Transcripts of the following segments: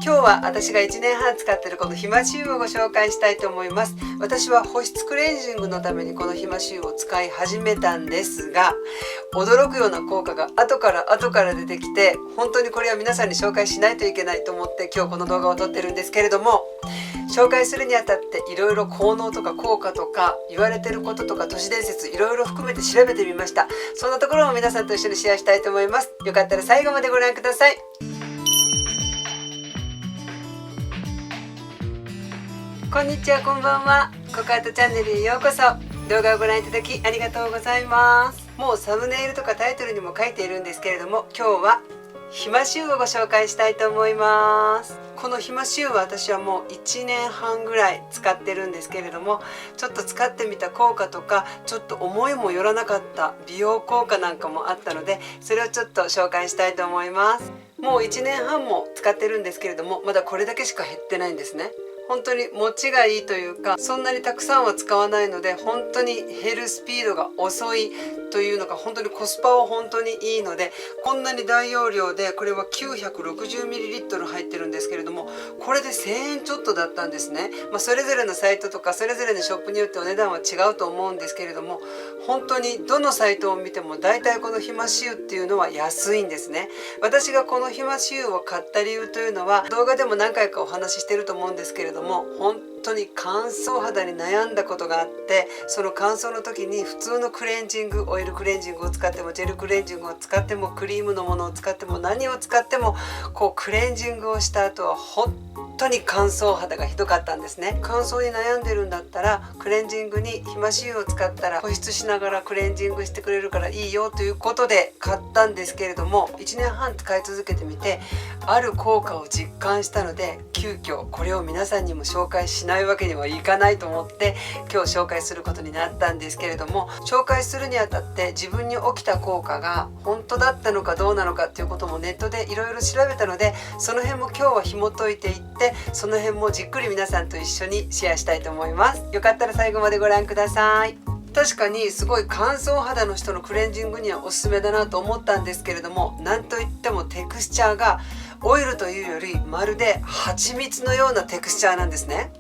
今日は私が1年半使っているこのひまし油をご紹介したいと思います。私は保湿クレンジングのためにこのひまし油を使い始めたんですが、驚くような効果が後から出てきて、本当にこれは皆さんに紹介しないといけないと思って今日この動画を撮ってるんですけれども、紹介するにあたっていろいろ効能とか効果とか言われてることとか都市伝説いろいろ含めて調べてみました。そんなところも皆さんと一緒にシェアしたいと思います。よかったら最後までご覧ください。こんにちは、こんばんは。ココアートチャンネルへようこそ。動画をご覧いただきありがとうございます。もうサムネイルとかタイトルにも書いているんですけれども、今日はひまし油をご紹介したいと思います。このひまし油は私はもう1年半ぐらい使ってるんですけれども、ちょっと使ってみた効果とかちょっと思いもよらなかった美容効果なんかもあったので、それをちょっと紹介したいと思います。もう1年半も使ってるんですけれども、まだこれだけしか減ってないんですね。本当に持ちがいいというか、そんなにたくさんは使わないので本当に減るスピードが遅いというのが、本当にコスパは本当にいいので、こんなに大容量で、これは 960ml 入ってるんですけれども、これで1000円ちょっとだったんですね。それぞれのサイトとかそれぞれのショップによってお値段は違うと思うんですけれども、本当にどのサイトを見ても大体このひまし油っていうのは安いんですね。私がこのひまし油を買った理由というのは、動画でも何回かお話ししてると思うんですけれども、本当に乾燥肌に悩んだことがあって、その乾燥の時に普通のクレンジング、オイルクレンジングを使ってもジェルクレンジングを使ってもクリームのものを使っても何を使っても、クレンジングをした後は本当に乾燥肌がひどかったんですね。乾燥に悩んでるんだったらクレンジングにひまし油を使ったら保湿しながらクレンジングしてくれるからいいよということで買ったんですけれども、1年半使い続けてみてある効果を実感したので、急遽これを皆さんにも紹介しないわけにはいかないと思って今日紹介することになったんですけれども、紹介するにあたって自分に起きた効果が本当だったのかどうなのかっていうこともネットでいろいろ調べたので、その辺も今日は紐解いていって、その辺もじっくり皆さんと一緒にシェアしたいと思います。よかったら最後までご覧ください。確かにすごい乾燥肌の人のクレンジングにはおすすめだなと思ったんですけれども、なんといってもテクスチャーがオイルというよりまるで蜂蜜のようなテクスチャーなんですね。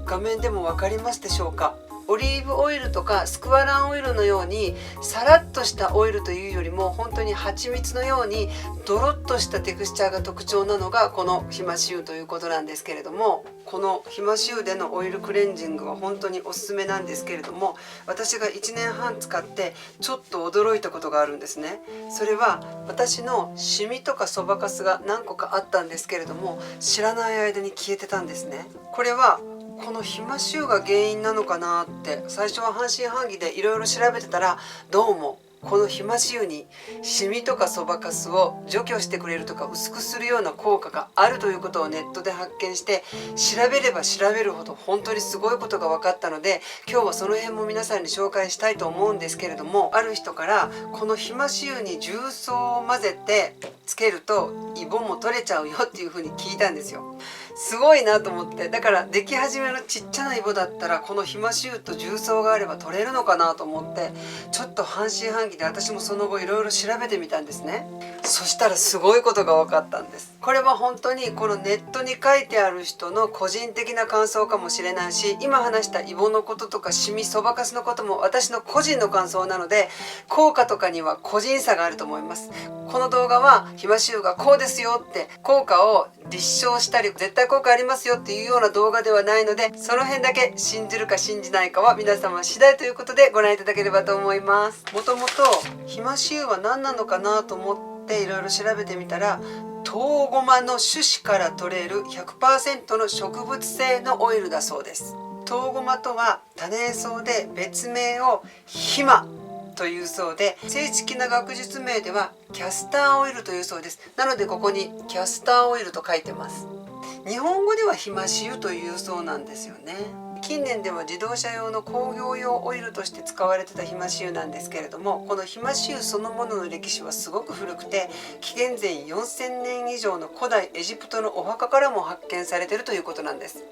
画面でも分かりますでしょうか。オリーブオイルとかスクワランオイルのようにさらっとしたオイルというよりも、本当に蜂蜜のようにドロッとしたテクスチャーが特徴なのがこのひまし油ということなんですけれども、このひまし油でのオイルクレンジングは本当におすすめなんですけれども、私が1年半使ってちょっと驚いたことがあるんですね。それは私のシミとかそばかすが何個かあったんですけれども、知らない間に消えてたんですね。これはこのひまし油が原因なのかなって最初は半信半疑でいろいろ調べてたら、どうもこのひまし油にシミとかそばかすを除去してくれるとか薄くするような効果があるということをネットで発見して、調べれば調べるほど本当にすごいことが分かったので、今日はその辺も皆さんに紹介したいと思うんですけれども、ある人からこのひまし油に重曹を混ぜてつけるとイボも取れちゃうよっていう風に聞いたんですよ。すごいなと思って、だからでき始めのちっちゃなイボだったらこのひまし油と重曹があれば取れるのかなと思って、ちょっと半信半疑で私もその後いろいろ調べてみたんですね。そしたらすごいことが分かったんです。これは本当にこのネットに書いてある人の個人的な感想かもしれないし、今話したイボのこととかシミそばかすのことも私の個人の感想なので、効果とかには個人差があると思います。この動画はひまし油がこうですよって効果を立証したり絶対効果ありますよっていうような動画ではないので、その辺だけ信じるか信じないかは皆様次第ということでご覧いただければと思います。もともとひまし油は何なのかなと思っていろいろ調べてみたら、トウゴマの種子から取れる 100% の植物性のオイルだそうです。トウゴマとは多年草で別名をヒマというそうで、正式な学術名ではキャスターオイルというそうです。なのでここにキャスターオイルと書いてます。日本語ではひまし油というそうなんですよね。近年では自動車用の工業用オイルとして使われてたひまし油なんですけれども、このひまし油そのものの歴史はすごく古くて、紀元前4000年以上の古代エジプトのお墓からも発見されているということなんです。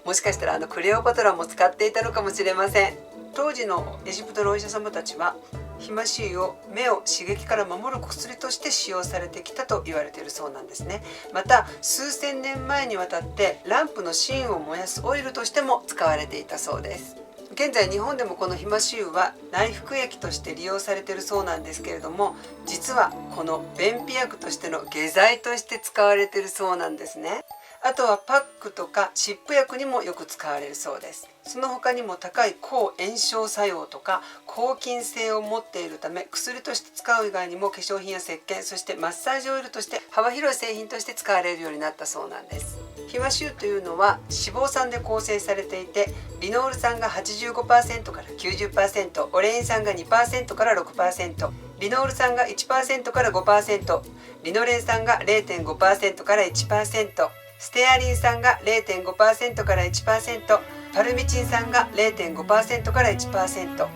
もしかしたらクレオパトラも使っていたのかもしれません。当時のエジプトのお医者様たちはひまし油を目を刺激から守る薬として使用されてきたと言われているそうなんですね。また数千年前にわたってランプの芯を燃やすオイルとしても使われていたそうです。現在日本でもこのひまし油は内服液として利用されているそうなんですけれども、実はこの便秘薬としての下剤として使われているそうなんですね。あとはパックとか湿布薬にもよく使われるそうです。その他にも高い抗炎症作用とか抗菌性を持っているため、薬として使う以外にも化粧品や石鹸、そしてマッサージオイルとして幅広い製品として使われるようになったそうなんです。ひまし油というのは脂肪酸で構成されていて、リノール酸が 85% から 90%、オレイン酸が 2% から 6%、リノール酸が 1% から 5%、リノレン酸が 0.5% から 1%、ステアリン酸が 0.5% から 1%、パルミチン酸が 0.5% から 1%、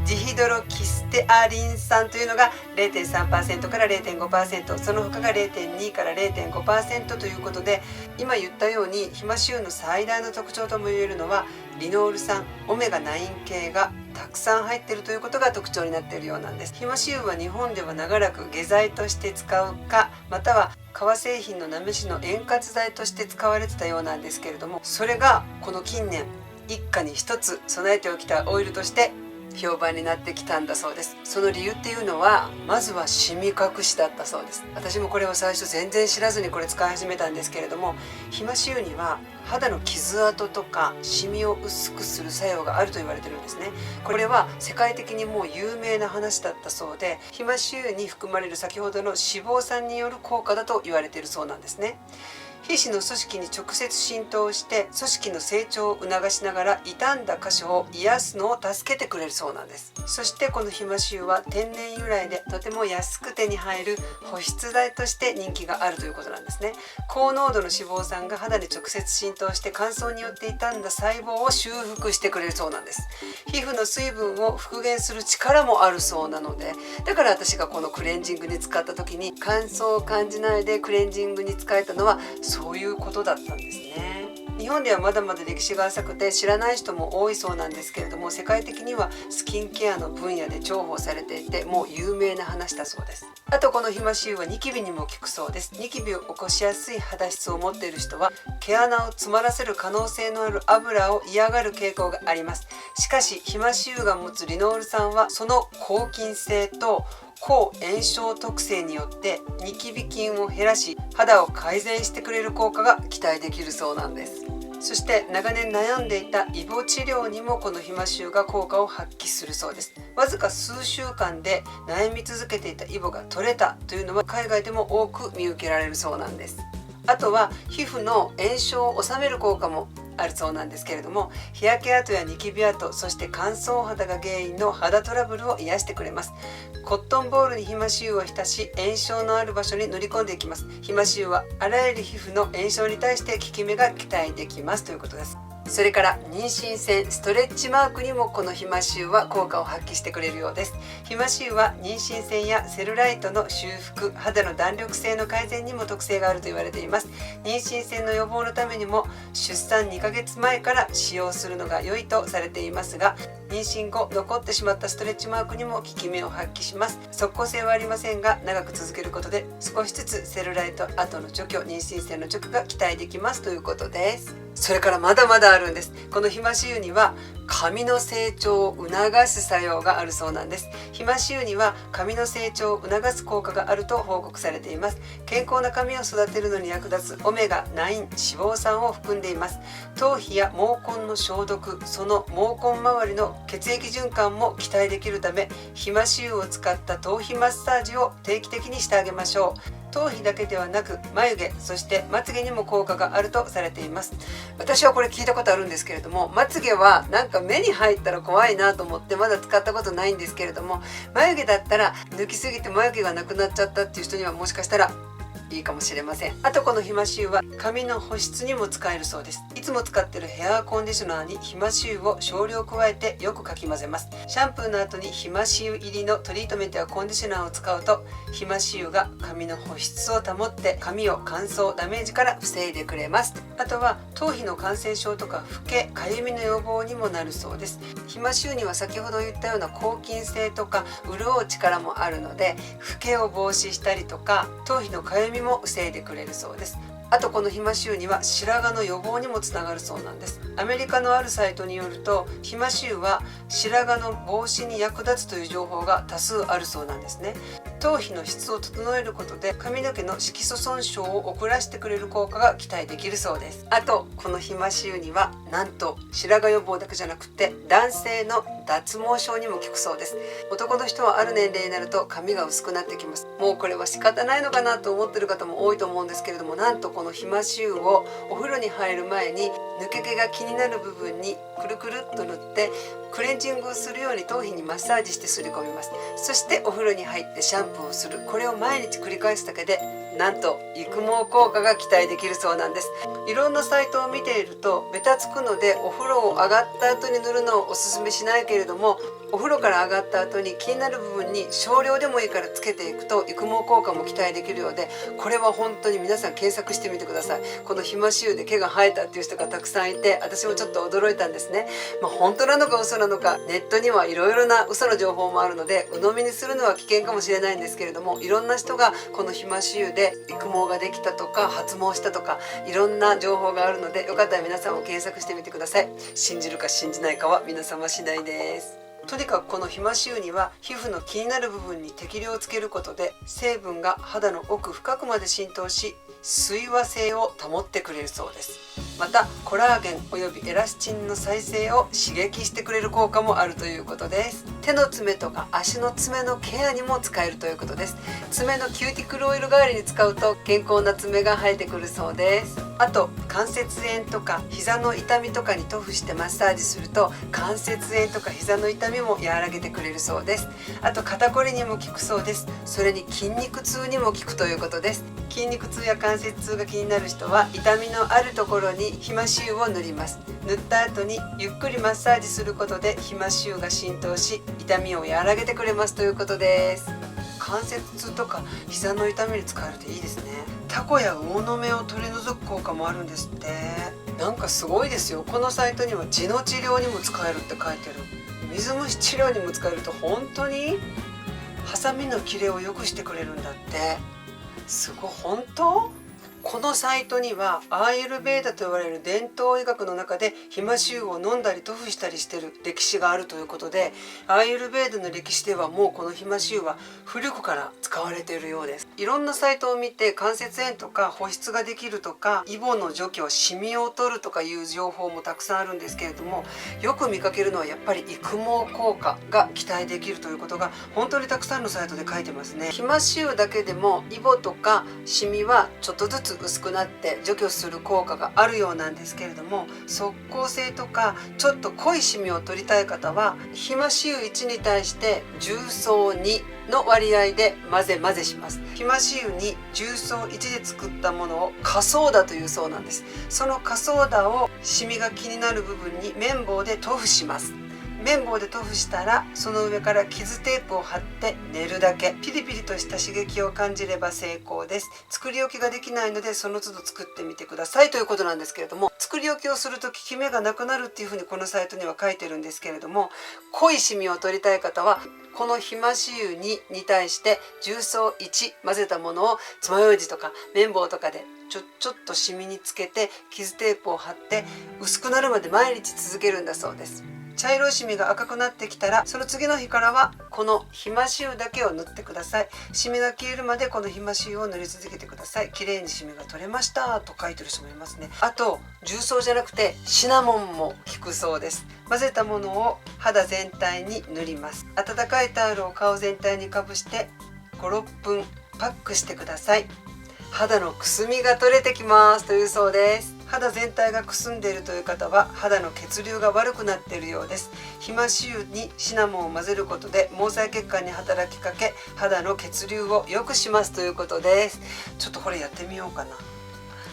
ジヒドロキステアリン酸というのが 0.3% から 0.5%、その他が 0.2 から 0.5% ということで、今言ったようにひまし油の最大の特徴とも言えるのはリノール酸、オメガ9系がたくさん入っているということが特徴になっているようなんです。ひまし油は日本では長らく下剤として使うか、または革製品のなめしの円滑剤として使われてたようなんですけれども、それがこの近年一家に一つ備えておきたオイルとして評判になってきたんだそうです。その理由っていうのは、まずはシミ隠しだったそうです。私もこれを最初全然知らずにこれ使い始めたんですけれども、ひまし油には肌の傷跡とかシミを薄くする作用があると言われてるんですね。これは世界的にもう有名な話だったそうで、ひまし油に含まれる先ほどの脂肪酸による効果だと言われているそうなんですね。皮脂の組織に直接浸透して組織の成長を促しながら傷んだ箇所を癒すのを助けてくれるそうなんです。そしてこのひまし油は天然由来でとても安く手に入る保湿剤として人気があるということなんですね。高濃度の脂肪酸が肌に直接浸透して乾燥によって傷んだ細胞を修復してくれるそうなんです。皮膚の水分を復元する力もあるそうなので、だから私がこのクレンジングに使った時に乾燥を感じないでクレンジングに使えたのはそういうことだったんですね。日本ではまだまだ歴史が浅くて知らない人も多いそうなんですけれども、世界的にはスキンケアの分野で重宝されていて、もう有名な話だそうです。あとこのひまし油はニキビにも効くそうです。ニキビを起こしやすい肌質を持っている人は毛穴を詰まらせる可能性のある油を嫌がる傾向があります。しかしひまし油が持つリノール酸はその抗菌性と抗炎症特性によってニキビ菌を減らし、肌を改善してくれる効果が期待できるそうなんです。そして長年悩んでいたイボ治療にもこのひまし油が効果を発揮するそうです。わずか数週間で悩み続けていたイボが取れたというのは海外でも多く見受けられるそうなんです。あとは皮膚の炎症を治める効果もあるそうなんですけれども、日焼け跡やニキビ跡、そして乾燥肌が原因の肌トラブルを癒してくれます。コットンボールにひまし油を浸し、炎症のある場所に塗り込んでいきます。ひまし油はあらゆる皮膚の炎症に対して効き目が期待できますということです。それから妊娠線、ストレッチマークにもこのひまし油は効果を発揮してくれるようです。ひまし油は妊娠線やセルライトの修復、肌の弾力性の改善にも特性があると言われています。妊娠線の予防のためにも出産2ヶ月前から使用するのが良いとされていますが、妊娠後残ってしまったストレッチマークにも効き目を発揮します。即効性はありませんが、長く続けることで少しずつセルライト後の除去、妊娠線の除去が期待できますということです。それからまだまだあるんです。このひまし油には髪の成長を促す作用があるそうなんです。ひまし油には髪の成長を促す効果があると報告されています。健康な髪を育てるのに役立つオメガ9脂肪酸を含んでいます。頭皮や毛根の消毒、その毛根周りの血液循環も期待できるため、ひまし油を使った頭皮マッサージを定期的にしてあげましょう。頭皮だけではなく眉毛、そしてまつげにも効果があるとされています。私はこれ聞いたことあるんですけれども、まつげはなんか目に入ったら怖いなと思ってまだ使ったことないんですけれども、眉毛だったら抜きすぎて眉毛がなくなっちゃったっていう人にはもしかしたらいいかもしれません。あとこのひまし油は髪の保湿にも使えるそうです。いつも使っているヘアコンディショナーにひまし油を少量加えてよくかき混ぜます。シャンプーの後にひまし油入りのトリートメントやコンディショナーを使うと、ひまし油が髪の保湿を保って髪を乾燥ダメージから防いでくれます。あとは頭皮の感染症とかフケ、かゆみの予防にもなるそうです。ひまし油には先ほど言ったような抗菌性とか潤う力もあるので、フケを防止したりとか頭皮のかゆみも防いでくれるそうです。あとこのひまし油には白髪の予防にもつながるそうなんです。アメリカのあるサイトによると、ひまし油は白髪の防止に役立つという情報が多数あるそうなんですね。頭皮の質を整えることで髪の毛の色素損傷を遅らせてくれる効果が期待できるそうです。あとこのひまし油にはなんと白髪予防だけじゃなくて男性の脱毛症にも効くそうです。男の人はある年齢になると髪が薄くなってきます。もうこれは仕方ないのかなと思ってる方も多いと思うんですけれども、なんとこのひまし油をお風呂に入る前に抜け毛が気になる部分にくるくるっと塗ってクレンジングをするように頭皮にマッサージしてすり込みます。そしてお風呂に入ってシャンプーをする。これを毎日繰り返すだけでなんと育毛効果が期待できるそうなんです。いろんなサイトを見ているとベタつくのでお風呂を上がった後に塗るのをおすすめしないけれども、お風呂から上がった後に気になる部分に少量でもいいからつけていくと育毛効果も期待できるようで、これは本当に皆さん検索してみてください。このひまし油で毛が生えたっていう人がたくさんいて、私もちょっと驚いたんですね。本当なのか嘘なのか、ネットにはいろいろな嘘の情報もあるので鵜呑みにするのは危険かもしれないんですけれども、いろんな人がこのひまし油で育毛ができたとか発毛したとかいろんな情報があるので、よかったら皆さんも検索してみてください。信じるか信じないかは皆様次第です。とにかくこのひまし油には皮膚の気になる部分に適量をつけることで成分が肌の奥深くまで浸透し水和性を保ってくれるそうです。またコラーゲンおよびエラスチンの再生を刺激してくれる効果もあるということです。手の爪とか足の爪のケアにも使えるということです。爪のキューティクルオイル代わりに使うと健康な爪が生えてくるそうです。あと関節炎とか膝の痛みとかに塗布してマッサージすると関節炎とか膝の痛みも和らげてくれるそうです。あと肩こりにも効くそうです。それに筋肉痛にも効くということです。筋肉痛や関節痛が気になる人は痛みのあるところにひまし油を塗ります。塗った後にゆっくりマッサージすることでひまし油が浸透し痛みを和らげてくれますということです。関節痛とか膝の痛みに使えるといいですね。タコや魚の目を取り除く効果もあるんですって。なんかすごいですよ。このサイトには痔の治療にも使えるって書いてある。水虫治療にも使えると本当にハサミの切れを良くしてくれるんだって。すごい本当？このサイトにはアーユルベーダと言われる伝統医学の中でひまし油を飲んだり塗布したりしてる歴史があるということで、アーユルベーダの歴史ではもうこのひまし油は古くから使われているようです。いろんなサイトを見て関節炎とか保湿ができるとかイボの除去、シミを取るとかいう情報もたくさんあるんですけれども、よく見かけるのはやっぱり育毛効果が期待できるということが本当にたくさんのサイトで書いてますね。ひまし油だけでもイボとかシミはちょっとずつ薄くなって除去する効果があるようなんですけれども、即効性とかちょっと濃いシミを取りたい方はひまし油1に対して重曹2の割合で混ぜします。ひまし油に重曹1で作ったものを過ソーダというそうなんです。その過ソーダをシミが気になる部分に綿棒で塗布します。綿棒で塗布したらその上から傷テープを貼って寝るだけ。ピリピリとした刺激を感じれば成功です。作り置きができないのでその都度作ってみてくださいということなんですけれども、作り置きをすると効き目がなくなるっていうふうにこのサイトには書いてるんですけれども、濃いシミを取りたい方はこのひまし油に対して重曹1混ぜたものを爪楊枝とか綿棒とかでちょっとシミにつけて傷テープを貼って薄くなるまで毎日続けるんだそうです。茶色いシミが赤くなってきたらその次の日からはこのひまし油だけを塗ってください。シミが消えるまでこのひまし油を塗り続けてください。綺麗にシミが取れましたと書いてる人もいますね。あと重曹じゃなくてシナモンも効くそうです。混ぜたものを肌全体に塗ります。温かいタオルを顔全体にかぶして5、6分パックしてください。肌のくすみが取れてきますというそうです。肌全体がくすんでいるという方は肌の血流が悪くなっているようです。ひまし油にシナモンを混ぜることで毛細血管に働きかけ肌の血流を良くしますということです。ちょっとこれやってみようかな。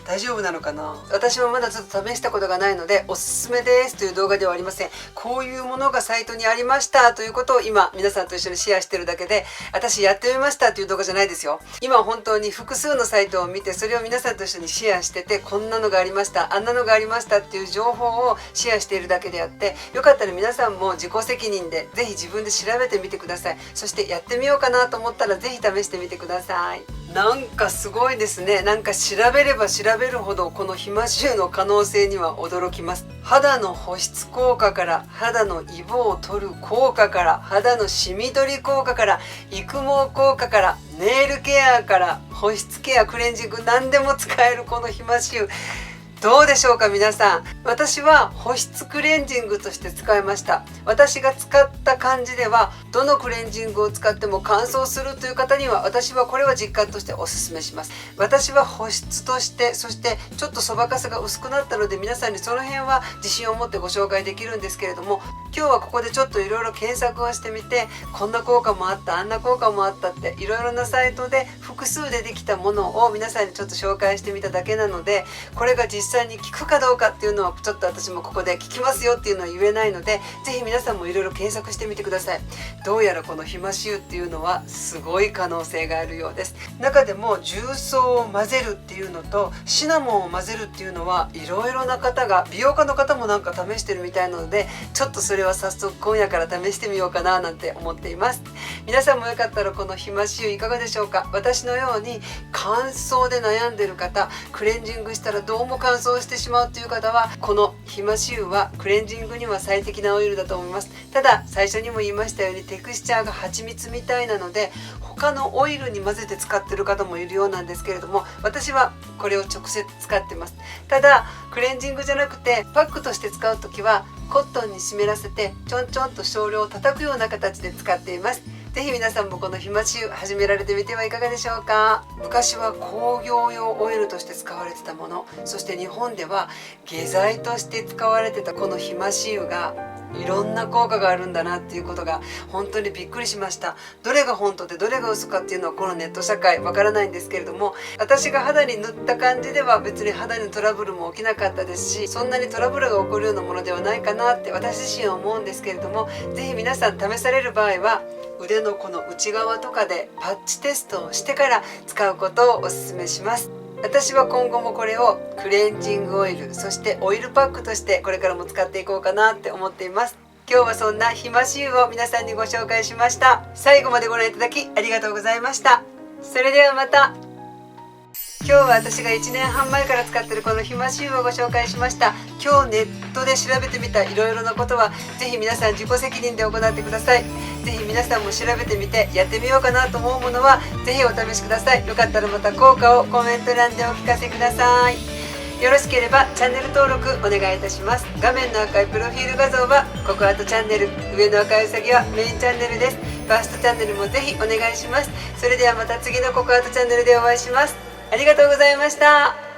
大丈夫なのかな。私はまだちょっと試したことがないのでおすすめですという動画ではありません。こういうものがサイトにありましたということを今皆さんと一緒にシェアしてるだけで、私やってみましたという動画じゃないですよ。今本当に複数のサイトを見てそれを皆さんと一緒にシェアしてて、こんなのがありました、あんなのがありましたっていう情報をシェアしているだけであって、よかったら皆さんも自己責任でぜひ自分で調べてみてください。そしてやってみようかなと思ったらぜひ試してみてください。なんかすごいですね。なんか調べれば調べるほどこのひまし油の可能性には驚きます。肌の保湿効果から肌のイボを取る効果から肌のシミ取り効果から育毛効果からネイルケアから保湿ケアクレンジング、何でも使えるこのひまし油、どうでしょうか皆さん。私は保湿クレンジングとして使いました。私が使った感じではどのクレンジングを使っても乾燥するという方には私はこれは実感としておすすめします。私は保湿として、そしてちょっとそばかすが薄くなったので皆さんにその辺は自信を持ってご紹介できるんですけれども、今日はここでちょっといろいろ検索をしてみて、こんな効果もあった、あんな効果もあったっていろいろなサイトで複数でできたものを皆さんにちょっと紹介してみただけなので、これが実際に効くかどうかっていうのはちょっと私もここで効きますよっていうのは言えないので、ぜひ皆さんもいろいろ検索してみてください。どうやらこのひまし油っていうのはすごい可能性があるようです。中でも重曹を混ぜるっていうのとシナモンを混ぜるっていうのはいろいろな方が、美容家の方もなんか試してるみたいなので、ちょっとそれは早速今夜から試してみようかななんて思っています。皆さんもよかったらこのひまし油いかがでしょうか。私のように乾燥で悩んでる方、クレンジングしたらどうも乾燥してしまうという方はこのひまし油はクレンジングには最適なオイルだと思います。ただ最初にも言いましたようにテクスチャーが蜂蜜みたいなので他のオイルに混ぜて使ってる方もいるようなんですけれども、私はこれを直接使ってます。ただクレンジングじゃなくてパックとして使う時はコットンに湿らせてちょんちょんと少量叩くような形で使っています。ぜひ皆さんもこのひまし油始められてみてはいかがでしょうか。昔は工業用オイルとして使われてたもの、そして日本では下剤として使われてたこのひまし油がいろんな効果があるんだなっていうことが本当にびっくりしました。どれが本当でどれが嘘かっていうのはこのネット社会わからないんですけれども、私が肌に塗った感じでは別に肌にトラブルも起きなかったですし、そんなにトラブルが起こるようなものではないかなって私自身は思うんですけれども、ぜひ皆さん試される場合は腕のこの内側とかでパッチテストをしてから使うことをおすすめします。私は今後もこれをクレンジングオイル、そしてオイルパックとしてこれからも使っていこうかなって思っています。今日はそんなひまし油を皆さんにご紹介しました。最後までご覧いただきありがとうございました。それではまた。今日は私が1年半前から使っているこのひまし油をご紹介しました。今日ネットで調べてみたいろいろなことはぜひ皆さん自己責任で行ってください。ぜひ皆さんも調べてみてやってみようかなと思うものはぜひお試しください。よかったらまた効果をコメント欄でお聞かせください。よろしければチャンネル登録お願いいたします。画面の赤いプロフィール画像はココアトチャンネル、上の赤いうさぎはメインチャンネルです。ファーストチャンネルもぜひお願いします。それではまた次のココアトチャンネルでお会いします。ありがとうございました。